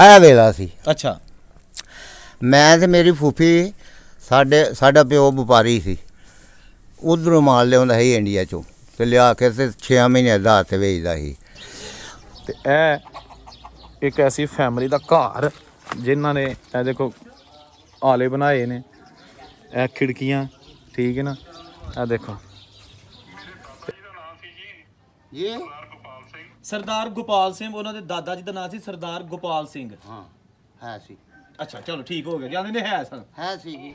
ਇਹ ਵੇਲਾ ਸੀ। ਅੱਛਾ। ਮੈਂ ਤੇ ਮੇਰੀ ਫੂਫੀ ਸਾਡਾ ਪਿਓ ਵਪਾਰੀ ਸੀ, ਉਧਰੋਂ ਮਾਲ ਲਿਆਉਂਦਾ ਸੀ ਇੰਡੀਆ 'ਚੋਂ ਤੇ ਲਿਆ ਕੇ ਤੇ 6 ਮਹੀਨੇ ਦਾ ਹੱਥ ਵੇਚਦਾ ਸੀ। ਤੇ ਇਹ ਇੱਕ ਐਸੀ ਫੈਮਿਲੀ ਦਾ ਘਰ ਜਿਨ੍ਹਾਂ ਨੇ ਇਹ ਦੇਖੋ ਆਲੇ ਬਣਾਏ ਨੇ, ਇਹ ਖਿੜਕੀਆਂ, ਠੀਕ ਹੈ ਨਾ। ਇਹ ਦੇਖੋ ਇਹ ਸਰਦਾਰ ਗੋਪਾਲ ਸਿੰਘ, ਉਹਨਾਂ ਦੇ ਦਾਦਾ ਜੀ ਦਾ ਨਾਮ ਸੀ ਸਰਦਾਰ ਗੋਪਾਲ ਸਿੰਘ। ਹਾਂ ਹੈ ਸੀ। ਅੱਛਾ ਚਲੋ ਠੀਕ ਹੋ ਗਿਆ, ਜਾਂਦੇ ਨੇ ਹੈ ਸਨ। ਹੈ ਸੀ ਜੀ।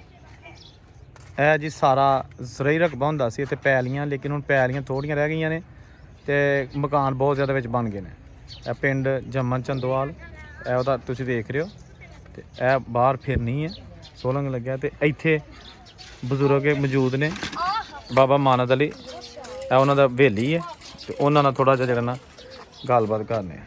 ਇਹ ਜੀ ਸਾਰਾ ਜ਼ਰਈ ਰਕਬਾ ਹੁੰਦਾ ਸੀ ਇੱਥੇ ਪੈਲੀਆਂ, ਲੇਕਿਨ ਹੁਣ ਪੈਲੀਆਂ ਥੋੜ੍ਹੀਆਂ ਰਹਿ ਗਈਆਂ ਨੇ ਤੇ ਮਕਾਨ ਬਹੁਤ ਜ਼ਿਆਦਾ ਵਿੱਚ ਬਣ ਗਏ ਨੇ। ਇਹ ਪਿੰਡ ਜੰਮਨ ਚੰਦੋਵਾਲ, ਇਹ ਉਹਦਾ ਤੁਸੀਂ ਦੇਖ ਰਹੇ ਹੋ। ਤੇ ਇਹ ਬਾਹਰ ਫਿਰਨੀ ਹੈ, ਸੋਲੰਗ ਲੱਗਿਆ। ਤੇ ਇੱਥੇ ਬਜ਼ੁਰਗ ਮੌਜੂਦ ਨੇ, ਬਾਬਾ ਮਾਨਦ ਅਲੀ, ਇਹ ਉਹਨਾਂ ਦਾ ਹਵੇਲੀ ਹੈ। ਤੇ ਉਹਨਾਂ ਨਾਲ ਥੋੜ੍ਹਾ ਜਿਹਾ ਜਿਹੜਾ ਨਾ ਗੱਲਬਾਤ ਕਰਨੇ ਆ।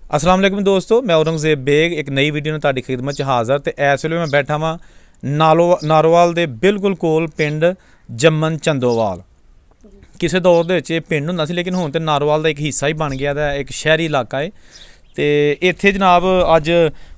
अस्सलाम वालेकुम दोस्तों, मैं औरंगजेब बेग एक नई वीडियो में तुहाडी खिदमत च हाज़र। तो इस वेले मैं बैठा वां नारोवाल दे बिल्कुल कोल पिंड जम्मन चंदोवाल। किसी दौर दे विच पिंड हुंदा सी, लेकिन हुण ते नारोवाल दा एक हिस्सा ही बन गया दा, एक शहरी इलाका है। तो इत्थे जनाब अज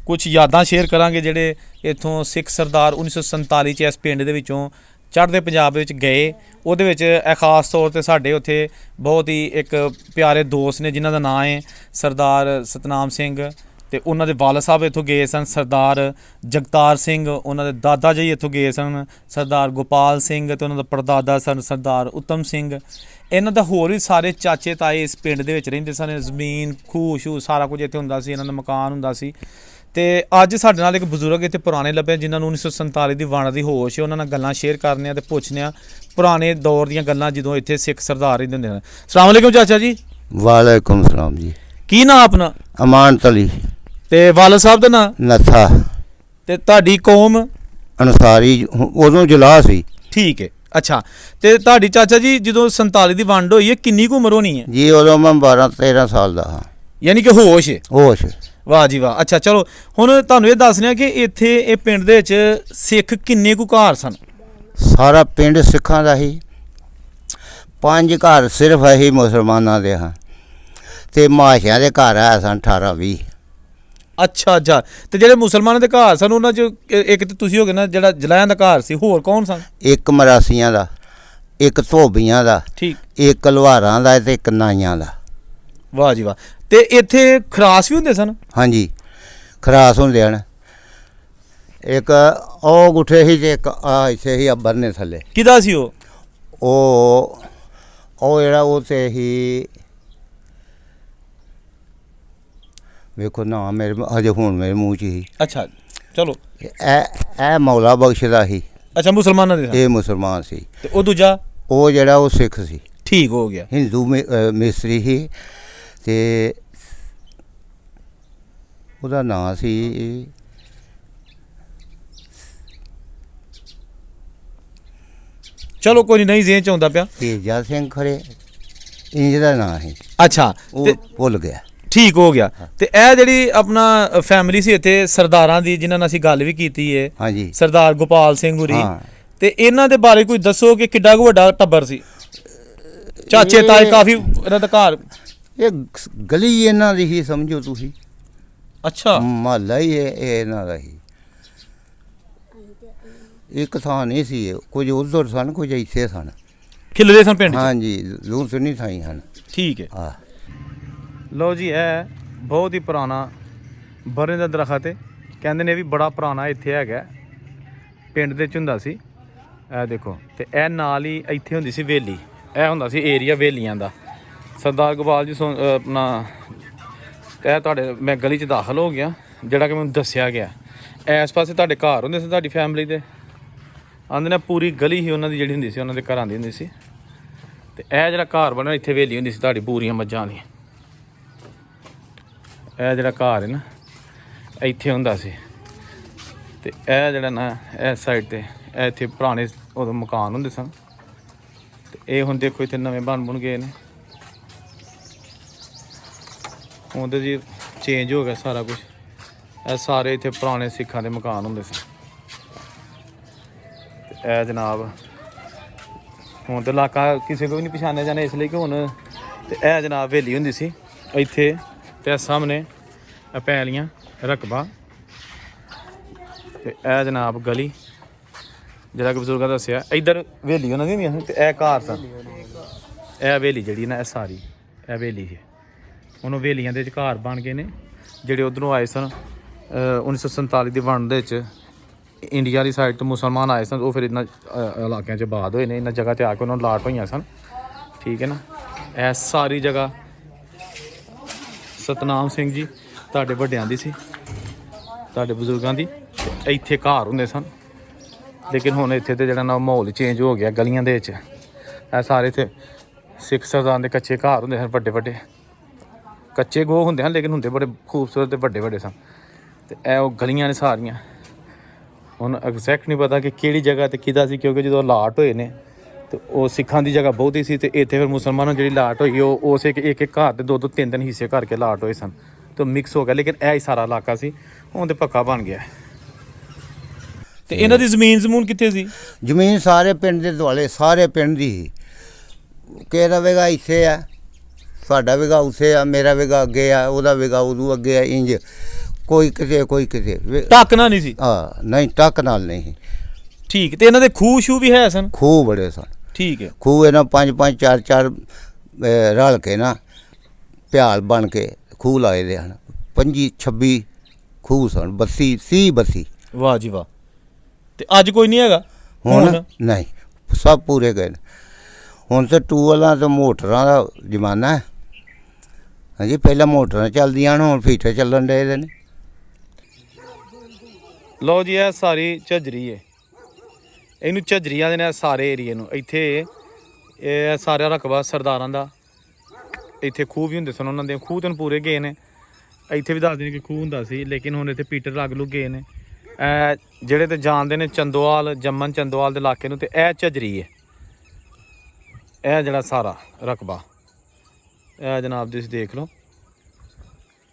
कुछ यादां शेयर करांगे जिहड़े इत्थों सिख सरदार 1947 च इस पिंड दे विचों चढ़दे पंजाब विच गए। ਉਹਦੇ ਵਿੱਚ ਇਹ ਖਾਸ ਤੌਰ ਤੇ ਸਾਡੇ ਉੱਥੇ ਬਹੁਤ ਹੀ ਇੱਕ ਪਿਆਰੇ ਦੋਸਤ ਨੇ ਜਿਨ੍ਹਾਂ ਦਾ ਨਾਂ ਹੈ ਸਰਦਾਰ ਸਤਨਾਮ ਸਿੰਘ, ਤੇ ਉਹਨਾਂ ਦੇ ਵਾਲਦ ਸਾਹਿਬ ਇੱਥੋਂ ਗਏ ਸਨ ਸਰਦਾਰ ਜਗਤਾਰ ਸਿੰਘ, ਉਹਨਾਂ ਦੇ ਦਾਦਾ ਜੀ ਇੱਥੋਂ ਗਏ ਸਨ ਸਰਦਾਰ ਗੋਪਾਲ ਸਿੰਘ, ਤੇ ਉਹਨਾਂ ਦਾ ਪੜਦਾਦਾ ਸਨ ਸਰਦਾਰ ਉੱਤਮ ਸਿੰਘ। ਇਹਨਾਂ ਦਾ ਹੋਰ ਵੀ ਸਾਰੇ ਚਾਚੇ ਤਾਏ ਇਸ ਪਿੰਡ ਦੇ ਵਿੱਚ ਰਹਿੰਦੇ ਸਨ। ਜ਼ਮੀਨ ਖੂਹ ਸ਼ੂ ਸਾਰਾ ਕੁਝ ਇੱਥੇ ਹੁੰਦਾ ਸੀ, ਇਹਨਾਂ ਦਾ ਮਕਾਨ ਹੁੰਦਾ ਸੀ। ਤੇ ਅੱਜ ਸਾਡੇ ਨਾਲ ਇੱਕ ਬਜ਼ੁਰਗ ਇੱਥੇ ਪੁਰਾਣੇ ਲੱਭੇ ਜਿਨ੍ਹਾਂ ਨੂੰ 1947 ਦੀ ਵੰਡ ਦੀ ਹੋਸ਼ ਹੈ। ਉਹਨਾਂ ਨਾਲ ਗੱਲਾਂ ਸ਼ੇਅਰ ਕਰਨੇ ਆ ਤੇ ਪੁੱਛਨੇ ਆ ਪੁਰਾਣੇ ਦੌਰ ਦੀਆਂ ਗੱਲਾਂ ਜਦੋਂ ਇੱਥੇ ਸਿੱਖ ਸਰਦਾਰ ਰਹਿੰਦੇ ਹੁੰਦੇ ਹਨ। ਸਲਾਮ ਅਲੈਕੁਮ ਚਾਚਾ ਜੀ। ਵਾਲੇਕੁਮ ਸਲਾਮ ਜੀ। ਕੀ ਨਾਂ ਆਪਣਾ? ਅਮਾਨਤ ਅਲੀ। ਤੇ ਵਾਲਦ ਸਾਹਿਬ ਦਾ ਨਾਂ? ਨਥਾ। ਤੇ ਤੁਹਾਡੀ ਕੌਮ? ਅਨਸਾਰੀ। ਉਦੋਂ ਜਲਾਹ ਸੀ। ਠੀਕ ਹੈ। ਅੱਛਾ, ਤੇ ਤੁਹਾਡੀ ਚਾਚਾ ਜੀ ਜਦੋਂ 47 ਦੀ ਵੰਡ ਹੋਈ ਹੈ ਕਿੰਨੀ ਕੁ ਉਮਰ ਹੋਣੀ ਹੈ ਜੀ? ਉਦੋਂ ਮੈਂ 12-13 ਸਾਲ ਦਾ ਹਾਂ। ਯਾਨੀ ਕਿ ਹੋਸ਼ ਹੈ? ਹੋਸ਼। ਵਾਹ ਜੀ ਵਾਹ। ਅੱਛਾ ਚਲੋ ਹੁਣ ਤੁਹਾਨੂੰ ਇਹ ਦੱਸਣਾ ਕਿ ਇੱਥੇ ਇਹ ਪਿੰਡ ਦੇ ਵਿੱਚ ਸਿੱਖ ਕਿੰਨੇ ਕੁ ਘਰ ਸਨ? ਸਾਰਾ ਪਿੰਡ ਸਿੱਖਾਂ ਦਾ ਹੀ। 5 ਘਰ ਸਿਰਫ ਇਹੀ ਮੁਸਲਮਾਨਾਂ ਦੇ ਹਾਂ, ਤੇ ਮਾਸ਼ਿਆਂ ਦੇ ਘਰ ਆ ਸਨ 18-20। ਅੱਛਾ। ਤੇ ਜਿਹੜੇ ਮੁਸਲਮਾਨਾਂ ਦੇ ਘਰ ਸਨ ਉਹਨਾਂ 'ਚ ਇੱਕ ਤਾਂ ਤੁਸੀਂ ਹੋ ਗਏ ਨਾ ਜਿਹੜਾ ਜਲਾਇਆਂ ਦਾ ਘਰ ਸੀ, ਹੋਰ ਕੌਣ ਸਨ? ਇੱਕ ਮਰਾਸੀਆਂ ਦਾ, ਇੱਕ ਧੋਬੀਆਂ ਦਾ, ਠੀਕ, ਇੱਕ ਲੁਹਾਰਾਂ ਦਾ ਤੇ ਇੱਕ ਨਾਈਆਂ ਦਾ। ਵਾਹ ਜੀ ਵਾਹ। ਤੇ ਇੱਥੇ ਖਰਾਸ ਵੀ ਹੁੰਦੇ ਸਨ? ਹਾਂਜੀ, ਖਰਾਸ ਹੁੰਦੇ ਹਨ। ਇੱਕ ਉਹ ਗੁੱਠੇ ਸੀ ਤੇ ਇੱਕ ਆ ਇੱਥੇ ਹੀ ਅੱਬਰ ਨੇ ਥੱਲੇ। ਕਿਹਦਾ ਸੀ ਉਹ? ਉਹ ਜਿਹੜਾ ਉਹ ਤੇ ਹੀ ਵੇਖੋ ਨਾ ਮੇਰੇ ਹਜੇ ਹੁਣ ਮੇਰੇ ਮੂੰਹ 'ਚ ਹੀ। ਅੱਛਾ ਚਲੋ। ਇਹ ਮੌਲਾ ਬਖਸ਼ ਦਾ ਸੀ। ਅੱਛਾ, ਮੁਸਲਮਾਨਾਂ ਦੇ? ਇਹ ਮੁਸਲਮਾਨ ਸੀ। ਤੇ ਉਹ ਦੂਜਾ? ਉਹ ਜਿਹੜਾ ਉਹ ਸਿੱਖ ਸੀ। ਠੀਕ ਹੋ ਗਿਆ। ਹਿੰਦੂ ਮਿਸਤਰੀ ਸੀ ਤੇ ਉਹਦਾ ਨਾਂ ਸੀ ਚਲੋ ਕੋਈ ਨਹੀਂ ਜ਼ੇਨ ਚ ਆਉਂਦਾ ਪਿਆ। ਤੇਜਾ ਸਿੰਘ ਖਰੇ ਇੰਜ ਦਾ ਨਾਂ ਸੀ। ਅੱਛਾ, ਉਹ ਭੁੱਲ ਗਿਆ। ਠੀਕ ਹੋ ਗਿਆ। ਤੇ ਇਹ ਜਿਹੜੀ ਆਪਣਾ ਫੈਮਿਲੀ ਸੀ ਇੱਥੇ ਸਰਦਾਰਾਂ ਦੀ ਜਿਨ੍ਹਾਂ ਨਾਲ ਅਸੀਂ ਗੱਲ ਵੀ ਕੀਤੀ ਹੈ, ਹਾਂਜੀ, ਸਰਦਾਰ ਗੋਪਾਲ ਸਿੰਘ ਹੁਰੀ, ਤੇ ਇਹਨਾਂ ਦੇ ਬਾਰੇ ਕੋਈ ਦੱਸੋ ਕਿ ਕਿੱਡਾ ਕੁ ਵੱਡਾ ਟੱਬਰ ਸੀ? ਚਾਚੇ ਤਾਏ ਕਾਫੀ ਇਹਨਾਂ ਦਾ ਘਰ? ਇਹ ਗਲੀ ਇਹਨਾਂ ਦੀ ਹੀ ਸਮਝੋ ਤੁਸੀਂ। ਅੱਛਾ, ਮਹੱਲਾ ਹੀ ਇਹ ਇਹਨਾਂ ਦਾ ਹੀ। ਇੱਕ ਥਾਂ ਨਹੀਂ ਸੀ, ਕੁਝ ਉਧਰ ਸਨ ਕੁਝ ਇੱਥੇ ਸਨ, ਖਿਲਰੇ ਸਨ ਪਿੰਡ। ਹਾਂਜੀ, ਲੂਣ ਸੁਣੀ ਥਾਈ ਹਨ। ਠੀਕ ਹੈ। ਹਾਂ ਲਓ ਜੀ, ਇਹ ਬਹੁਤ ਹੀ ਪੁਰਾਣਾ ਬਰਨੇ ਦਾ ਦਰਖਤ ਹੈ। ਕਹਿੰਦੇ ਨੇ ਵੀ ਬੜਾ ਪੁਰਾਣਾ ਇੱਥੇ ਹੈਗਾ, ਪਿੰਡ ਦੇ 'ਚ ਹੁੰਦਾ ਸੀ। ਇਹ ਦੇਖੋ, ਤੇ ਇਹ ਨਾਲ ਹੀ ਇੱਥੇ ਹੁੰਦੀ ਸੀ ਹਵੇਲੀ। ਇਹ ਹੁੰਦਾ ਸੀ ਏਰੀਆ ਹਵੇਲੀਆਂ ਦਾ। ਸਰਦਾਰ ਗੋਪਾਲ ਜੀ ਆਪਣਾ ਇਹ ਤੁਹਾਡੇ ਮੈਂ ਗਲੀ 'ਚ ਦਾਖਲ ਹੋ ਗਿਆ ਜਿਹੜਾ ਕਿ ਮੈਨੂੰ ਦੱਸਿਆ ਗਿਆ। ਇਸ ਪਾਸੇ ਤੁਹਾਡੇ ਘਰ ਹੁੰਦੇ ਸੀ ਤੁਹਾਡੀ ਫੈਮਿਲੀ ਦੇ, ਆਂਦੇ ਨੇ ਪੂਰੀ ਗਲੀ ਹੀ ਉਹਨਾਂ ਦੀ ਜਿਹੜੀ ਹੁੰਦੀ ਸੀ ਉਹਨਾਂ ਦੇ ਘਰਾਂ ਦੀ ਹੁੰਦੀ ਸੀ। ਤੇ ਇਹ ਜਿਹੜਾ ਘਰ ਬਣਿਆ ਇੱਥੇ ਹਵੇਲੀ ਹੁੰਦੀ ਸੀ ਤੁਹਾਡੀ ਪੂਰੀਆਂ ਮੱਝਾਂ ਦੀ। ਇਹ ਜਿਹੜਾ ਘਰ ਹੈ ਨਾ ਇੱਥੇ ਹੁੰਦਾ ਸੀ। ਤੇ ਇਹ ਜਿਹੜਾ ਨਾ ਇਸ ਸਾਈਡ 'ਤੇ ਇਹ ਇੱਥੇ ਪੁਰਾਣੇ ਉਦੋਂ ਮਕਾਨ ਹੁੰਦੇ ਸਨ ਤੇ ਇਹ ਹੁਣ ਦੇਖੋ ਇੱਥੇ ਨਵੇਂ ਬਣ ਗਏ ਨੇ। ਹੁਣ ਤਾਂ ਜੀ ਚੇਂਜ ਹੋ ਗਿਆ ਸਾਰਾ ਕੁਝ। ਇਹ ਸਾਰੇ ਇੱਥੇ ਪੁਰਾਣੇ ਸਿੱਖਾਂ ਦੇ ਮਕਾਨ ਹੁੰਦੇ ਸੀ ਤੇ ਇਹ ਜਨਾਬ ਹੁਣ ਤਾਂ ਇਲਾਕਾ ਕਿਸੇ ਕੋਈ ਨਹੀਂ ਪਛਾਣਿਆ ਜਾਣਾ, ਇਸ ਲਈ ਕਿ ਹੁਣ ਤੇ ਇਹ ਜਨਾਬ ਹਵੇਲੀ ਹੁੰਦੀ ਸੀ ਇੱਥੇ ਤੇ ਸਾਹਮਣੇ ਪੈਲੀਆਂ ਰਕਬਾ ਤੇ ਇਹ ਜਨਾਬ ਗਲੀ ਜਿਹੜਾ ਕਿ ਬਜ਼ੁਰਗਾਂ ਦੱਸਿਆ। ਇੱਧਰ ਹਵੇਲੀ ਉਹਨਾਂ ਦੀ ਹੁੰਦੀਆਂ ਤੇ ਇਹ ਘਰ ਸਨ। ਇਹ ਹਵੇਲੀ ਜਿਹੜੀ ਨਾ ਇਹ ਸਾਰੀ ਇਹ ਹਵੇਲੀ ਹੈ। ਹੁਣ ਹਵੇਲੀਆਂ ਦੇ ਵਿੱਚ ਘਰ ਬਣ ਗਏ ਨੇ। ਜਿਹੜੇ ਉੱਧਰੋਂ ਆਏ ਸਨ 1947 ਦੀ ਵੰਡ ਦੇ ਵਿੱਚ ਇੰਡੀਆ ਵਾਲੀ ਸਾਈਡ ਤੋਂ ਮੁਸਲਮਾਨ ਆਏ ਸਨ, ਉਹ ਫਿਰ ਇਹਨਾਂ ਇਲਾਕਿਆਂ 'ਚ ਆਬਾਦ ਹੋਏ ਨੇ। ਇਹਨਾਂ ਜਗ੍ਹਾ 'ਤੇ ਆ ਕੇ ਉਹਨਾਂ ਨੂੰ ਲਾਟ ਹੋਈਆਂ ਸਨ, ਠੀਕ ਹੈ ਨਾ। ਇਹ ਸਾਰੀ ਜਗ੍ਹਾ ਸਤਨਾਮ ਸਿੰਘ ਜੀ ਤੁਹਾਡੇ ਵੱਡਿਆਂ ਦੀ ਸੀ, ਤੁਹਾਡੇ ਬਜ਼ੁਰਗਾਂ ਦੀ। ਤੇ ਇੱਥੇ ਘਰ ਹੁੰਦੇ ਸਨ, ਲੇਕਿਨ ਹੁਣ ਇੱਥੇ ਤੇ ਜਿਹੜਾ ਨਾ ਮਾਹੌਲ ਚੇਂਜ ਹੋ ਗਿਆ ਗਲੀਆਂ ਦੇ ਵਿੱਚ। ਇਹ ਸਾਰੇ ਇੱਥੇ ਸਿੱਖ ਸਰਦਾਰਾਂ ਦੇ ਕੱਚੇ ਘਰ ਹੁੰਦੇ ਹਨ, ਵੱਡੇ ਵੱਡੇ ਕੱਚੇ ਗੋ ਹੁੰਦੇ ਹਨ, ਲੇਕਿਨ ਹੁੰਦੇ ਬੜੇ ਖੂਬਸੂਰਤ ਤੇ ਵੱਡੇ ਵੱਡੇ ਸਨ। ਤੇ ਇਹ ਉਹ ਗਲੀਆਂ ਨੇ ਸਾਰੀਆਂ। ਹੁਣ ਐਗਜ਼ੈਕਟ ਨਹੀਂ ਪਤਾ ਕਿ ਕਿਹੜੀ ਜਗ੍ਹਾ ਤੇ ਕਿਹਦਾ ਸੀ, ਕਿਉਂਕਿ ਜਦੋਂ ਲਾਟ ਹੋਏ ਨੇ ਤੇ ਉਹ ਸਿੱਖਾਂ ਦੀ ਜਗ੍ਹਾ ਬਹੁਤੀ ਸੀ ਤੇ ਇੱਥੇ ਫਿਰ ਮੁਸਲਮਾਨਾਂ ਜਿਹੜੀ ਲਾਟ ਹੋਈ ਉਹ ਉਸ ਇੱਕ ਘਰ ਦੇ ਦੋ ਤਿੰਨ ਹਿੱਸੇ ਕਰਕੇ ਲਾਟ ਹੋਏ ਸਨ ਤੇ ਮਿਕਸ ਹੋ ਗਿਆ। ਲੇਕਿਨ ਇਹ ਹੀ ਸਾਰਾ ਇਲਾਕਾ ਸੀ, ਹੁਣ ਤੇ ਪੱਕਾ ਬਣ ਗਿਆ। ਤੇ ਇਹਨਾਂ ਦੀ ਜ਼ਮੀਨ ਕਿੱਥੇ ਸੀ? ਜ਼ਮੀਨ ਸਾਰੇ ਪਿੰਡ ਦੇ ਦੁਆਲੇ, ਸਾਰੇ ਪਿੰਡ ਦੀ ਸੀ। ਕਿਹਦਾ ਵੇਗਾ ਇੱਥੇ ਆ, ਸਾਡਾ ਵੇਗਾ ਉੱਥੇ ਆ, ਮੇਰਾ ਵੇਗਾ ਅੱਗੇ ਆ, ਉਹਦਾ ਵੇਗਾ ਉਦੋਂ ਅੱਗੇ ਆ। ਇੰਜ ਕੋਈ ਕਿਸੇ ਟੱਕ ਨਾਲ ਨਹੀਂ ਸੀ? ਹਾਂ ਨਹੀਂ, ਟੱਕ ਨਾਲ ਨਹੀਂ। ਠੀਕ। ਤੇ ਇਹਨਾਂ ਦੇ ਖੂਹ ਸ਼ੂ ਵੀ ਹੈ ਸਨ? ਖੂਹ ਬੜੇ ਸਨ। ਠੀਕ ਹੈ। ਖੂਹ ਇਹਨਾਂ 5 4 ਰਲ ਕੇ ਨਾ ਪਿਆਲ ਬਣ ਕੇ ਖੂਹ ਲਾਏ ਦੇ ਹਨ। 25 26 ਖੂਹ ਸਨ, 32 ਵਾਹ ਜੀ ਵਾਹ। ਤੇ ਅੱਜ ਕੋਈ ਨਹੀਂ ਹੈਗਾ ਹੁਣ? ਨਹੀਂ, ਸਭ ਪੂਰੇ ਗਏ ਨੇ। ਹੁਣ ਤਾਂ ਟੂਬਵੈੱਲਾਂ ਤੇ ਮੋਟਰਾਂ ਦਾ ਜ਼ਮਾਨਾ ਹੈ। ਹਾਂਜੀ, ਪਹਿਲਾਂ ਮੋਟਰਾਂ ਚੱਲਦੀਆਂ ਹਨ, ਹੁਣ ਫੀਟਰ ਚੱਲਣ ਡਏ ਨੇ। ਲਓ ਜੀ, ਇਹ ਸਾਰੀ ਝੱਜਰੀ ਹੈ, ਇਹਨੂੰ ਝੱਜਰੀ ਆਂਦੇ ਨੇ ਸਾਰੇ ਏਰੀਏ ਨੂੰ। ਇੱਥੇ ਇਹ ਸਾਰਾ ਰਕਬਾ ਸਰਦਾਰਾਂ ਦਾ। ਇੱਥੇ ਖੂਹ ਵੀ ਹੁੰਦੇ ਸਨ ਉਹਨਾਂ ਦੇ, ਖੂਹ ਤਾਂ ਪੂਰੇ ਗਏ ਨੇ। ਇੱਥੇ ਵੀ ਦੱਸਦੇ ਨੇ ਕਿ ਖੂਹ ਹੁੰਦਾ ਸੀ, ਲੇਕਿਨ ਹੁਣ ਇੱਥੇ ਪੀਟਰ ਲੱਗ ਲੁੱਗ ਗਏ ਨੇ। ਜਿਹੜੇ ਤੇ ਜਾਣਦੇ ਨੇ ਚੰਦੋਵਾਲ, ਜੰਮਨ ਚੰਦੋਵਾਲ ਦੇ ਇਲਾਕੇ ਨੂੰ, ਤੇ ਇਹ ਝੱਜਰੀ ਹੈ। ਇਹ ਜਿਹੜਾ ਸਾਰਾ ਰਕਬਾ ਇਹ ਜਨਾਬ ਤੁਸੀਂ ਦੇਖ ਲਓ।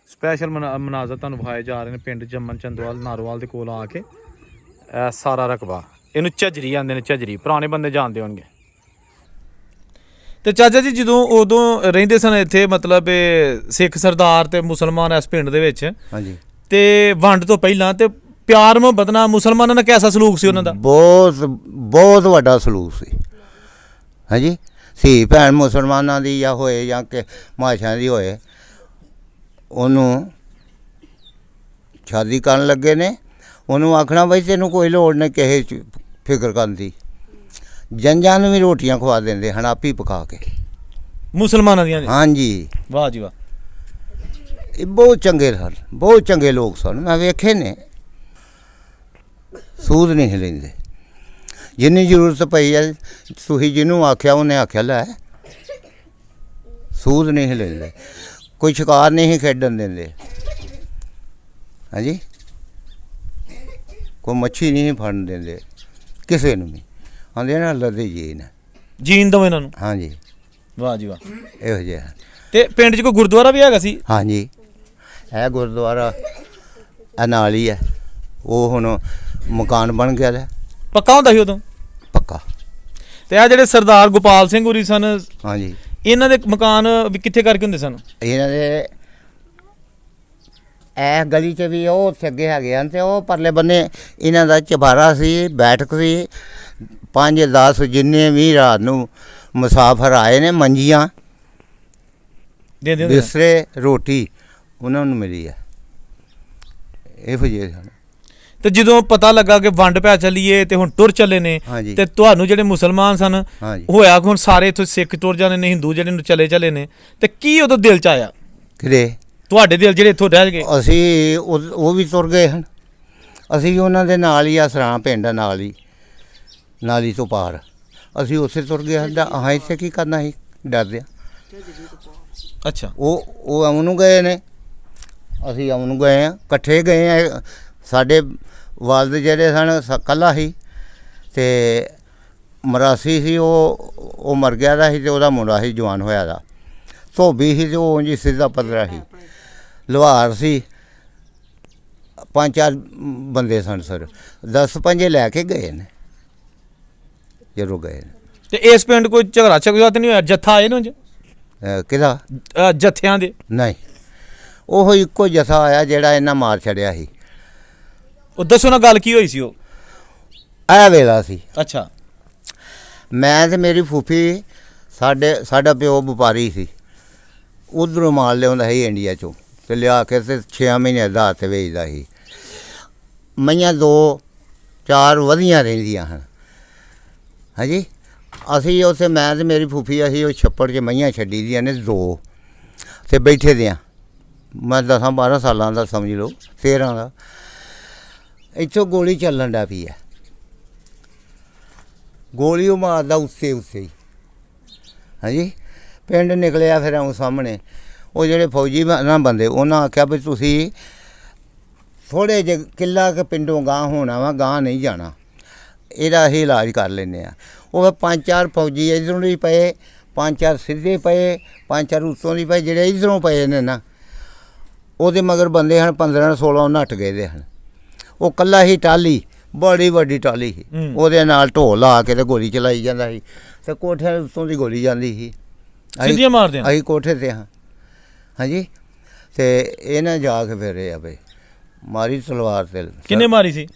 ਸਪੈਸ਼ਲ ਮਨਾਜ਼ਰ ਤੁਹਾਨੂੰ ਵਿਖਾਏ ਜਾ ਰਹੇ ਨੇ ਪਿੰਡ ਜੰਮਨ ਚੰਦੋਵਾਲ ਨਾਰੋਵਾਲ ਦੇ ਕੋਲ ਆ ਕੇ। ਇਹ ਸਾਰਾ ਰਕਬਾ ਇਹਨੂੰ ਝੱਜਰੀ ਆਂਦੇ ਨੇ। ਝੱਜਰੀ ਪੁਰਾਣੇ ਬੰਦੇ ਜਾਣਦੇ ਹੋਣਗੇ। ਤੇ ਚਾਚਾ ਜੀ, ਜਦੋਂ ਉਦੋਂ ਰਹਿੰਦੇ ਸਨ ਇੱਥੇ, ਮਤਲਬ ਸਿੱਖ ਸਰਦਾਰ ਤੇ ਮੁਸਲਮਾਨ ਇਸ ਪਿੰਡ ਦੇ ਵਿੱਚ, ਹਾਂਜੀ, ਤੇ ਵੰਡ ਤੋਂ ਪਹਿਲਾਂ ਤੇ ਪਿਆਰ ਮੁਹੱਬਤ ਨਾਲ ਮੁਸਲਮਾਨਾਂ ਦਾ ਕੈਸਾ ਸਲੂਕ ਸੀ ਉਹਨਾਂ ਦਾ? ਬਹੁਤ ਵੱਡਾ ਸਲੂਕ ਸੀ। ਹਾਂਜੀ, ਧੀ ਭੈਣ ਮੁਸਲਮਾਨਾਂ ਦੀ ਜਾਂ ਹੋਏ ਜਾਂ ਕਿ ਮਾਸ਼ਾਂ ਦੀ ਹੋਏ, ਉਹਨੂੰ ਸ਼ਾਦੀ ਕਰਨ ਲੱਗੇ ਨੇ, ਉਹਨੂੰ ਆਖਣਾ ਬਈ ਤੈਨੂੰ ਕੋਈ ਲੋੜ ਨਹੀਂ ਕਿਸੇ 'ਚ ਫਿਕਰ ਕਰਨ ਦੀ। ਜੰਜਾਂ ਨੂੰ ਵੀ ਰੋਟੀਆਂ ਖਵਾ ਦਿੰਦੇ ਹਨ, ਆਪ ਹੀ ਪਕਾ ਕੇ, ਮੁਸਲਮਾਨਾਂ ਦੀਆਂ? ਹਾਂਜੀ। ਵਾਹ ਜੀ ਵਾਹ। ਇਹ ਬਹੁਤ ਚੰਗੇ ਸਨ, ਬਹੁਤ ਚੰਗੇ ਲੋਕ ਸਨ। ਮੈਂ ਵੇਖੇ ਨੇ, ਸੂਦ ਨਹੀਂ ਲੈਂਦੇ। ਜਿੰਨੀ ਜ਼ਰੂਰਤ ਪਈ ਹੈ ਤੁਸੀਂ ਜਿਹਨੂੰ ਆਖਿਆ ਉਹਨੇ ਆਖਿਆ ਲੈ, ਸੂਦ ਨਹੀਂ ਲੈਂਦੇ। ਕੋਈ ਸ਼ਿਕਾਰ ਨਹੀਂ ਖੇਡਣ ਦਿੰਦੇ। ਹਾਂਜੀ, ਕੋਈ ਮੱਛੀ ਨਹੀਂ ਫੜਨ ਦਿੰਦੇ ਕਿਸੇ ਨੂੰ ਵੀ। ਆਂਦੇ ਨਾ ਅੱਲਾ ਦੇ ਜੀਨ ਦੋ ਇਹਨਾਂ ਨੂੰ। ਹਾਂਜੀ। ਵਾਹ ਜੀ ਵਾਹ। ਇਹੋ ਜਿਹਾ। ਤੇ ਪਿੰਡ 'ਚ ਕੋਈ ਗੁਰਦੁਆਰਾ ਵੀ ਹੈਗਾ ਸੀ? ਹਾਂਜੀ, ਇਹ ਗੁਰਦੁਆਰਾ ਇਹ ਨਾਲ ਹੀ ਹੈ। ਉਹ ਹੁਣ ਮਕਾਨ ਬਣ ਗਿਆ ਹੈ। ਪੱਕਾ ਹੁੰਦਾ ਸੀ ਉਦੋਂ? ਪੱਕਾ। ਤੇ ਆ ਜਿਹੜੇ ਸਰਦਾਰ ਗੋਪਾਲ ਸਿੰਘ ਹੋਰੀ ਸਨ, ਹਾਂਜੀ, ਇਹਨਾਂ ਦੇ ਮਕਾਨ ਵੀ ਕਿੱਥੇ ਕਰਕੇ ਹੁੰਦੇ ਸਨ? ਇਹਨਾਂ ਦੇ ਇਹ ਗਲੀ 'ਚ ਵੀ ਉਹ ਉੱਥੇ ਅੱਗੇ ਹੈਗੇ ਹਨ, ਤੇ ਉਹ ਪਰਲੇ ਬੰਨੇ ਇਹਨਾਂ ਦਾ ਚੁਬਾਰਾ ਸੀ, ਬੈਠਕ ਸੀ। 5-10 ਜਿੰਨੇ ਵੀ ਰਾਤ ਨੂੰ ਮੁਸਾਫਰ ਆਏ ਨੇ, ਮੰਜੀਆਂ, ਬਿਸਤਰੇ, ਰੋਟੀ ਉਹਨਾਂ ਨੂੰ ਮਿਲੀ ਹੈ। ਇਹੋ ਜਿਹੇ ਸਨ। ਤੇ ਜਦੋਂ ਪਤਾ ਲੱਗਾ ਕਿ ਵੰਡ ਪੈ ਚੱਲੀਏ ਤੇ ਹੁਣ ਟੁਰ ਚੱਲੇ ਨੇ, ਤੇ ਤੁਹਾਨੂੰ ਜਿਹੜੇ ਮੁਸਲਮਾਨ ਸਨ ਹੋਇਆ ਹੁਣ ਸਾਰੇ ਇੱਥੋਂ ਸਿੱਖ ਟੁਰ ਜਾਣੇ ਨੇ, ਹਿੰਦੂ ਜਿਹੜੇ ਨੂੰ ਚਲੇ ਨੇ, ਤੇ ਕੀ ਉਦੋਂ ਦਿਲ 'ਚ ਆਇਆ? ਕਿਹੜੇ ਤੁਹਾਡੇ ਦਿਲ ਜਿਹੜੇ ਇੱਥੋਂ ਰਹਿ ਗਏ? ਅਸੀਂ ਉਹ ਵੀ ਤੁਰ ਗਏ ਹਨ। ਅਸੀਂ ਵੀ ਉਹਨਾਂ ਦੇ ਨਾਲ ਹੀ ਆ, ਸਰਾਂ ਪਿੰਡ ਨਾਲ ਹੀ, ਨਾਲੀ ਤੋਂ ਪਾਰ। ਅਸੀਂ ਉੱਥੇ ਤੁਰ ਗਏ ਹਾਂ। ਹਾਂ, ਇੱਥੇ ਕੀ ਕਰਨਾ ਸੀ ਡਰਦਿਆਂ। ਅੱਛਾ। ਉਹ ਆਉਂ ਨੂੰ ਗਏ ਨੇ, ਅਸੀਂ ਆਉਂ ਨੂੰ ਗਏ ਹਾਂ, ਇਕੱਠੇ ਗਏ ਹਾਂ। ਸਾਡੇ ਵਾਲਦ ਜਿਹੜੇ ਸਨ ਇਕੱਲਾ ਸੀ, ਤੇ ਮਰਾਸੀ ਸੀ ਉਹ ਮਰ ਗਿਆ ਦਾ ਸੀ ਤੇ ਉਹਦਾ ਮੁੰਡਾ ਸੀ ਜਵਾਨ ਹੋਇਆ ਦਾ। ਧੋਬੀ ਸੀ ਤੇ ਉਹ ਉਂਝ ਸਿੱਧਾ ਪੱਧਰਾ ਸੀ। ਲੁਹਾਰ ਸੀ, 5-4 ਬੰਦੇ ਸਨ ਸਰ, 10-15 ਲੈ ਕੇ ਗਏ ਨੇ ਜਦੋਂ ਗਏ ਨੇ। ਤੇ ਇਸ ਪਿੰਡ ਕੋਈ ਝਗੜਾ ਝਗੜਾ ਤੇ ਨਹੀਂ ਹੋਇਆ? ਜੱਥਾ ਆਏ ਨੇ ਉਂਝ ਕਿਹਦਾ? ਜੱਥਿਆਂ ਦੇ? ਨਹੀਂ, ਉਹ ਇੱਕੋ ਜਥਾ ਆਇਆ ਜਿਹੜਾ ਇਹਨਾਂ ਮਾਰ ਛੜਿਆ ਸੀ। ਉਹ ਦੱਸੋ ਨਾ ਗੱਲ ਕੀ ਹੋਈ ਸੀ? ਉਹ ਇਹ ਵੇਲਾ ਸੀ। ਅੱਛਾ। ਮੈਂ ਤੇ ਮੇਰੀ ਫੂਫੀ, ਸਾਡਾ ਪਿਓ ਵਪਾਰੀ ਸੀ, ਉਧਰੋਂ ਮਾਲ ਲਿਆਉਂਦਾ ਸੀ ਇੰਡੀਆ 'ਚੋਂ ਤੇ ਲਿਆ ਕੇ ਤੇ 6 ਮਹੀਨੇ ਦਾ ਹੱਥ ਵੇਚਦਾ ਸੀ। ਮਈਆਂ 2-4 ਵਧੀਆਂ ਰਹਿੰਦੀਆਂ ਹਨ। ਹਾਂਜੀ, ਅਸੀਂ ਉੱਥੇ ਮੈਂ ਤੇ ਮੇਰੀ ਫੂਫੀ ਅਸੀਂ ਉਹ ਛੱਪੜ 'ਚ ਮਈਆਂ ਛੱਡੀ ਦੀਆਂ ਨੇ 2 ਤੇ ਬੈਠੇ ਦੇ ਹਾਂ। ਮੈਂ 10-12 ਸਾਲਾਂ ਦਾ ਸਮਝ ਲਓ, 13 ਦਾ। ਇੱਥੋਂ ਗੋਲੀ ਚੱਲਣ ਡਾ ਪਈ ਹੈ। ਗੋਲੀ ਉਹ ਮਾਰਦਾ ਉੱਸੇ ਹੀ। ਹਾਂਜੀ, ਪਿੰਡ ਨਿਕਲਿਆ ਫਿਰ ਉਹ ਸਾਹਮਣੇ ਉਹ ਜਿਹੜੇ ਫੌਜੀ ਨਾ ਬੰਦੇ, ਉਹਨਾਂ ਆਖਿਆ ਵੀ ਤੁਸੀਂ ਥੋੜ੍ਹੇ ਜਿਹੇ ਕਿੱਲਾ ਕੁ ਪਿੰਡੋਂ ਗਾਂਹ ਹੋਣਾ ਵਾ, ਗਾਂਹ ਨਹੀਂ ਜਾਣਾ, ਇਹਦਾ ਅਸੀਂ ਇਲਾਜ ਕਰ ਲੈਂਦੇ ਹਾਂ। ਉਹ 5-4 ਫੌਜੀ ਇੱਧਰੋਂ ਵੀ ਪਏ, 5-4 ਸਿੱਧੇ ਪਏ, 5-4 ਉੱਤੋਂ ਦੀ ਪਏ। ਜਿਹੜੇ ਇੱਧਰੋਂ ਪਏ ਨੇ ਨਾ ਉਹਦੇ ਮਗਰ ਬੰਦੇ ਹਨ 15-16 ਨੱਠ ਗਏ ਦੇ ਹਨ। ਉਹ ਇਕੱਲਾ ਹੀ ਟਾਲੀ, ਬੜੀ ਵੱਡੀ ਟਾਲੀ ਸੀ, ਉਹਦੇ ਨਾਲ ਢੋਲ ਲਾ ਕੇ ਤੇ ਗੋਲੀ ਚਲਾਈ ਜਾਂਦਾ ਸੀ ਤੇ ਕੋਠਿਆਂ ਉੱਤੋਂ ਦੀ ਗੋਲੀ ਜਾਂਦੀ ਸੀ। ਸਿੱਧੀਆਂ ਮਾਰਦੇ ਅਸੀਂ ਕੋਠੇ 'ਤੇ ਹਾਂ। ਹਾਂਜੀ, ਤੇ ਇਹਨਾਂ ਜਾ ਕੇ ਫਿਰ ਇਹ ਆ ਬਈ ਮਾਰੀ ਤਲਵਾਰ ਤੇ। ਕਿੰਨੇ ਮਾਰੀ ਸੀ?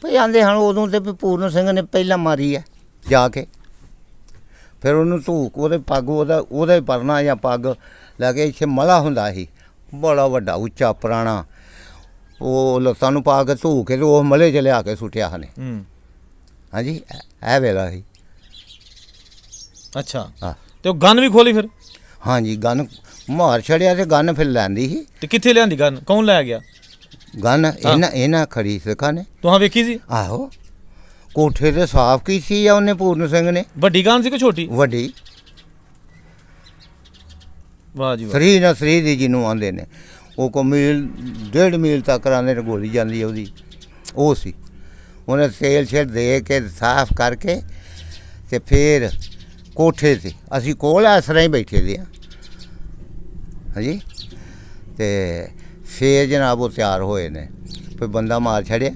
ਭਈ ਆਂਦੇ ਹਨ ਉਦੋਂ ਤੇ ਵੀ ਪੂਰਨ ਸਿੰਘ ਨੇ ਪਹਿਲਾਂ ਮਾਰੀ ਹੈ ਜਾ ਕੇ। ਫਿਰ ਉਹਨੂੰ ਧੂਕ ਉਹਦੇ ਪੱਗ ਉਹਦਾ ਹੀ ਪਰਨਾ ਜਾਂ ਪੱਗ ਲੈ ਕੇ ਇੱਥੇ ਮਲਾ ਹੁੰਦਾ ਸੀ, ਬੜਾ ਵੱਡਾ ਉੱਚਾ ਪੁਰਾਣਾ, ਉਹ ਲੱਤਾਂ ਨੂੰ ਪਾ ਕੇ ਧੂਕ ਕੇ ਤੇ ਉਹ ਮਲੇ 'ਚ ਲਿਆ ਕੇ ਸੁੱਟਿਆ ਹਨੇ। ਹਾਂਜੀ, ਇਹ ਵੇਲਾ ਸੀ। ਅੱਛਾ। ਹਾਂ, ਤੇ ਉਹ ਗਨ ਵੀ ਖੋਲੀ ਫਿਰ? ਹਾਂਜੀ, ਗਨ ਮਾਰ ਛੜਿਆ ਤੇ ਗਨ ਫਿਰ ਲੈਂਦੀ ਸੀ। ਤੇ ਕਿੱਥੇ ਲਿਆਂਦੀ ਗਨ? ਕੌਣ ਲੈ ਗਿਆ ਗਨ? ਇਹਨਾਂ ਖੜੀ ਸਿੱਖਾਂ ਨੇ। ਤੁਹਾਂ ਵੇਖੀ ਸੀ? ਆਹੋ, ਕੋਠੇ ਤੇ ਸਾਫ਼ ਕੀਤੀ ਆ ਉਹਨੇ ਪੂਰਨ ਸਿੰਘ ਨੇ। ਵੱਡੀ ਗਨ ਸੀ ਕਿ ਛੋਟੀ? ਵੱਡੀ। ਵਾਹ ਜੀ ਵਾਹ। ਸਰੀ ਨਾ ਸਰੀ ਦੀ ਜਿਹਨੂੰ ਆਉਂਦੇ ਨੇ, ਉਹ ਕੋ ਮੀਲ 1.5 ਮੀਲ ਤੱਕ ਆਉਂਦੇ ਨੇ ਗੋਲੀ ਜਾਂਦੀ ਉਹਦੀ। ਉਹ ਸੀ ਉਹਨੇ ਤੇਲ ਛੇਲ ਦੇ ਕੇ ਸਾਫ਼ ਕਰਕੇ ਤੇ ਫਿਰ ਕੋਠੇ 'ਤੇ ਅਸੀਂ ਕੋਲ ਇਸ ਤਰ੍ਹਾਂ ਹੀ ਬੈਠੇ ਦੇ ਹਾਂ। ਹਾਂਜੀ, ਤੇ ਫਿਰ ਜਨਾਬ ਉਹ ਤਿਆਰ ਹੋਏ ਨੇ, ਕੋਈ ਬੰਦਾ ਮਾਰ ਛੜਿਆ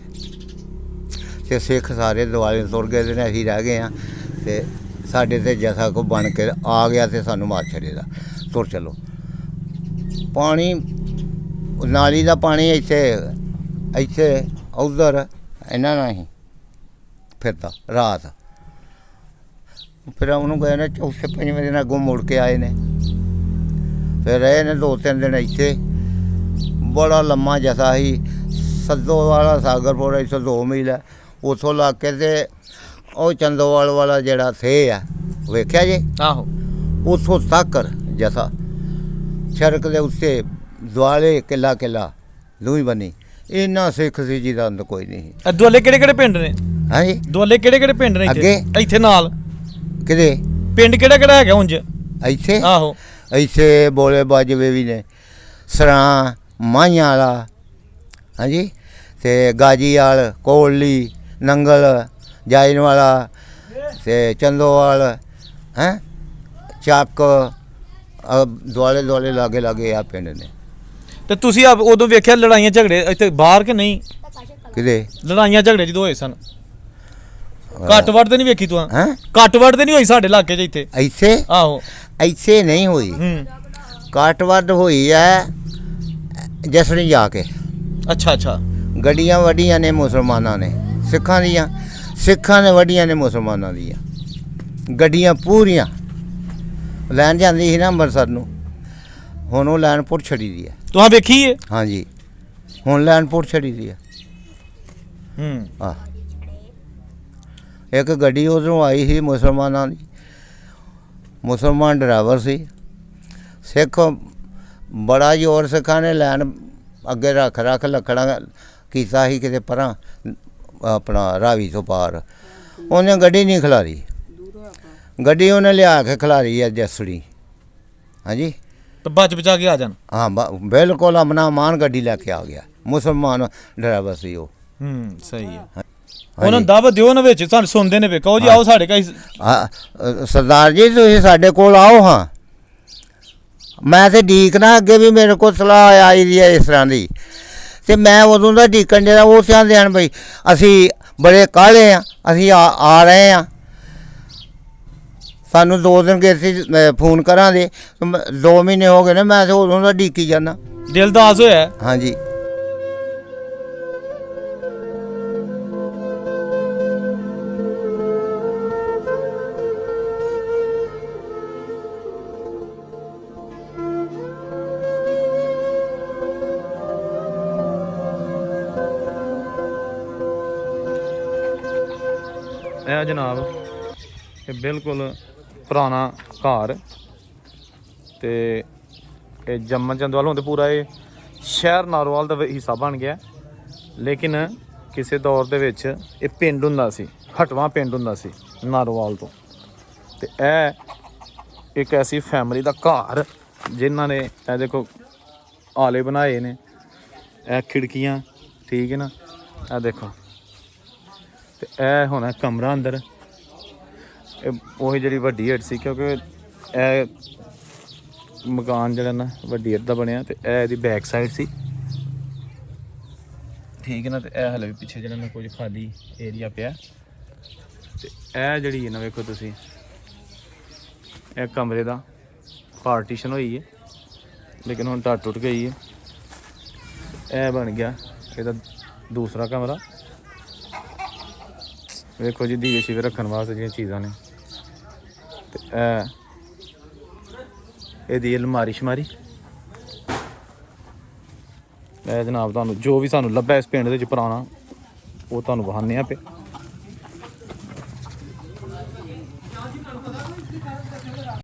ਤੇ ਸਿੱਖ ਸਾਰੇ ਦੁਆਲੇ ਤੁਰ ਗਏ ਨੇ, ਅਸੀਂ ਰਹਿ ਗਏ ਹਾਂ। ਤੇ ਸਾਡੇ 'ਤੇ ਜਥਾ ਕੋ ਬਣ ਕੇ ਆ ਗਿਆ ਤੇ ਸਾਨੂੰ ਮਾਰ ਛੜੇਦਾ, ਤੁਰ ਚਲੋ। ਪਾਣੀ ਨਾਲੀ ਦਾ ਪਾਣੀ ਇੱਥੇ ਉੱਧਰ ਇਹਨਾਂ ਨਾਲ ਹੀ ਫਿਰਦਾ ਰਾਤ। ਫਿਰ ਉਹਨੂੰ ਗਏ ਨੇ 4-5 ਦਿਨ ਅੱਗੋਂ ਮੁੜ ਕੇ ਆਏ ਨੇ। ਫਿਰ ਰਹੇ ਨੇ 2-3 ਦਿਨ ਇੱਥੇ। ਬੜਾ ਲੰਮਾ ਜਥਾ ਸੀ। ਸੱਦੋਵਾਲਾ ਸਾਗਰਪੁਰ ਇੱਥੋਂ 2 ਮੀਲ ਹੈ, ਉੱਥੋਂ ਲੱਗ ਕੇ ਤੇ ਉਹ ਚੰਦੋਵਾਲ ਵਾਲਾ ਜਿਹੜਾ ਥੇ ਆ ਵੇਖਿਆ ਜੇ? ਆਹੋ, ਉੱਥੋਂ ਤੱਕ ਜਥਾ ਸੜਕ ਦੇ ਉੱਤੇ ਦੁਆਲੇ ਕਿੱਲਾ ਲੂਈ ਬਣੀ। ਇੰਨਾ ਸਿੱਖ ਸੀ ਜਿਹਦਾ ਅੰਦਰ ਕੋਈ ਨਹੀਂ। ਦੁਆਲੇ ਕਿਹੜੇ ਪਿੰਡ ਨੇ? ਹਾਂਜੀ, ਦੁਆਲੇ ਕਿਹੜੇ ਪਿੰਡ ਨੇ ਅੱਗੇ? ਇੱਥੇ ਨਾਲ ਕਿਹਦੇ ਪਿੰਡ ਕਿਹੜਾ ਹੈਗਾ ਉਂਝ ਇੱਥੇ? ਆਹੋ, ਇੱਥੇ ਬੋਲੇ ਬਾਜਵੇ ਵੀ ਨੇ, ਸਰਾਂ, ਮਾਈਆਂ ਵਾਲਾ, ਹਾਂਜੀ, ਤੇ ਗਾਜੀਵਾਲ, ਕੋਲੀ, ਨੰਗਲ, ਜਾਇਨ ਵਾਲਾ ਤੇ ਚੰਦੋਵਾਲ, ਹੈਂ, ਚੱਕ, ਦੁਆਲੇ ਲਾਗੇ ਆ ਪਿੰਡ ਨੇ। ਤੇ ਤੁਸੀਂ ਉਦੋਂ ਵੇਖਿਆ ਲੜਾਈਆਂ ਝਗੜੇ ਇੱਥੇ ਬਾਹਰ ਕਿ ਨਹੀਂ? ਕਿਹਦੇ ਲੜਾਈਆਂ ਝਗੜੇ ਜਦੋਂ ਹੋਏ ਸਨ? ਘੱਟ ਵੱਢ ਤੇ ਨਹੀਂ ਵੇਖੀ ਤੂੰ? ਹੈਂ? ਘੱਟ ਵੱਢ ਤੇ ਨਹੀਂ ਹੋਈ ਸਾਡੇ ਇਲਾਕੇ 'ਚ ਇੱਥੇ? ਇੱਥੇ? ਆਹੋ, ਇੱਥੇ ਨਹੀਂ ਹੋਈ। ਘੱਟ ਵੱਧ ਹੋਈ ਹੈ ਜਸੜੀ ਜਾ ਕੇ। ਅੱਛਾ। ਗੱਡੀਆਂ ਵੱਡੀਆਂ ਨੇ ਮੁਸਲਮਾਨਾਂ ਨੇ, ਸਿੱਖਾਂ ਨੇ ਵੱਡੀਆਂ ਨੇ ਮੁਸਲਮਾਨਾਂ ਦੀਆਂ ਗੱਡੀਆਂ ਪੂਰੀਆਂ। ਲੈਣ ਜਾਂਦੀ ਸੀ ਨਾ ਅੰਮ੍ਰਿਤਸਰ ਨੂੰ, ਹੁਣ ਉਹ ਲੈਣਪੁਰ ਛੜੀ ਦੀ ਹੈ। ਤੁਹਾਂ ਵੇਖੀ ਹੈ? ਹਾਂਜੀ, ਹੁਣ ਲੈਣਪੁਰ ਛੜੀ ਦੀ ਹੈ। ਆਹ, ਇੱਕ ਗੱਡੀ ਉਧਰੋਂ ਆਈ ਸੀ ਮੁਸਲਮਾਨਾਂ ਦੀ, ਮੁਸਲਮਾਨ ਡਰਾਈਵਰ ਸੀ। ਸਿੱਖ ਬੜਾ ਜ਼ੋਰ ਸਿੱਖਾਂ ਨੇ ਲੈਣ ਅੱਗੇ ਰੱਖ ਲੱਕੜਾਂ ਕੀਤਾ ਸੀ ਕਿਤੇ ਪਰਾਂ ਆਪਣਾ ਰਾਵੀ ਤੋਂ ਪਾਰ। ਉਹਨੇ ਗੱਡੀ ਨਹੀਂ ਖਿਲਾਰੀ, ਗੱਡੀ ਉਹਨੇ ਲਿਆ ਕੇ ਖਿਲਾਰੀ ਹੈ ਜਸੜੀ। ਹਾਂਜੀ, ਤਾਂ ਬਚ ਬਚਾ ਕੇ ਆ ਜਾਣ। ਹਾਂ, ਬਿਲਕੁਲ ਅਮਨਾ ਮਾਨ ਗੱਡੀ ਲੈ ਕੇ ਆ ਗਿਆ। ਮੁਸਲਮਾਨ ਡਰਾਈਵਰ ਸੀ ਉਹ। ਸਹੀ ਹੈ। ਉਹਨਾਂ ਨੂੰ ਦਾਵਤ ਦਿਓ ਨਾ ਵਿੱਚ ਤੁਹਾਨੂੰ ਸੁਣਦੇ ਨੇ ਵੇ ਕਹੋ ਜੀ ਆਓ ਸਾਡੇ ਘਰ ਸਰਦਾਰ ਜੀ ਤੁਸੀਂ ਸਾਡੇ ਕੋਲ ਆਓ ਹਾਂ। ਮੈਂ ਤੇ ਡੀਕਣਾ ਅੱਗੇ ਵੀ ਮੇਰੇ ਕੋਲ ਸਲਾਹ ਆਈ ਦੀ ਹੈ ਇਸ ਤਰ੍ਹਾਂ ਦੀ, ਤੇ ਮੈਂ ਉਦੋਂ ਦਾ ਡੀਕਣ ਜਿਹੜਾ ਉਹ ਚਾਹੁੰਦੇ ਹਨ ਬਈ ਅਸੀਂ ਬੜੇ ਕਾਹਲੇ ਆ, ਅਸੀਂ ਆ ਰਹੇ ਹਾਂ, ਸਾਨੂੰ 2 ਦਿਨ ਗਏ ਸੀ ਫੋਨ ਕਰਾਂਗੇ। 2 ਮਹੀਨੇ ਹੋ ਗਏ ਨੇ, ਮੈਂ ਤੇ ਉਦੋਂ ਦਾ ਡੀਕੀ ਜਾਂਦਾ। ਦਿਲ ਦਾਸ ਹੋਇਆ। ਹਾਂਜੀ। ਇਹ ਜਨਾਬ ਇਹ ਬਿਲਕੁਲ ਪੁਰਾਣਾ ਘਰ, ਤੇ ਇਹ ਜੰਮਣ ਚੰਦੋਵਾਲ ਹੁੰਦੇ ਪੂਰਾ ਇਹ ਸ਼ਹਿਰ ਨਾਰੋਵਾਲ ਦਾ ਹਿੱਸਾ ਬਣ ਗਿਆ। ਲੇਕਿਨ ਕਿਸੇ ਦੌਰ ਦੇ ਵਿੱਚ ਇਹ ਪਿੰਡ ਹੁੰਦਾ ਸੀ, ਹਟਵਾਂ ਪਿੰਡ ਹੁੰਦਾ ਸੀ ਨਾਰੋਵਾਲ ਤੋਂ। ਤੇ ਇਹ ਇੱਕ ਐਸੀ ਫੈਮਿਲੀ ਦਾ ਘਰ ਜਿਨ੍ਹਾਂ ਨੇ ਇਹ ਦੇਖੋ ਆਲੇ ਬਣਾਏ ਨੇ, ਇਹ ਖਿੜਕੀਆਂ, ਠੀਕ ਹੈ ਨਾ, ਇਹ ਦੇਖੋ। ਤੇ ਇਹ ਹੋਣਾ ਕਮਰਾ ਅੰਦਰ, ਇਹ ਉਹੀ ਜਿਹੜੀ ਵੱਡੀ ਹੇਠ ਸੀ, ਕਿਉਂਕਿ ਇਹ ਮਕਾਨ ਜਿਹੜਾ ਨਾ ਵੱਡੀ ਹੇਠ ਦਾ ਬਣਿਆ, ਤੇ ਇਹ ਇਹਦੀ ਬੈਕ ਸਾਈਡ ਸੀ, ਠੀਕ ਹੈ ਨਾ। ਤੇ ਇਹ ਹਲੇ ਵੀ ਪਿੱਛੇ ਜਿਹੜਾ ਨਾ ਕੁਝ ਖਾਲੀ ਏਰੀਆ ਪਿਆ। ਤੇ ਇਹ ਜਿਹੜੀ ਹੈ ਨਾ ਵੇਖੋ ਤੁਸੀਂ, ਇਹ ਕਮਰੇ ਦਾ ਪਾਰਟੀਸ਼ਨ ਹੋਈ ਹੈ, ਲੇਕਿਨ ਹੁਣ ਟੁੱਟ ਗਈ ਹੈ। ਇਹ ਬਣ ਗਿਆ ਇਹਦਾ ਦੂਸਰਾ ਕਮਰਾ। ਵੇਖੋ ਜੀ ਦੀਵੇ ਸ਼ੀਵੇ ਰੱਖਣ ਵਾਸਤੇ ਜਿਹੜੀਆਂ ਚੀਜ਼ਾਂ ਨੇ। ਤੇ ਇਹਦੀ ਅਲਮਾਰੀ ਸ਼ਮਾਰੀ। ਇਹ ਜਨਾਬ ਤੁਹਾਨੂੰ ਜੋ ਵੀ ਸਾਨੂੰ ਲੱਭਿਆ ਇਸ ਪਿੰਡ ਦੇ ਵਿੱਚ ਪੁਰਾਣਾ, ਉਹ ਤੁਹਾਨੂੰ ਵਿਖਾਉਂਦੇ ਆ ਪਏ।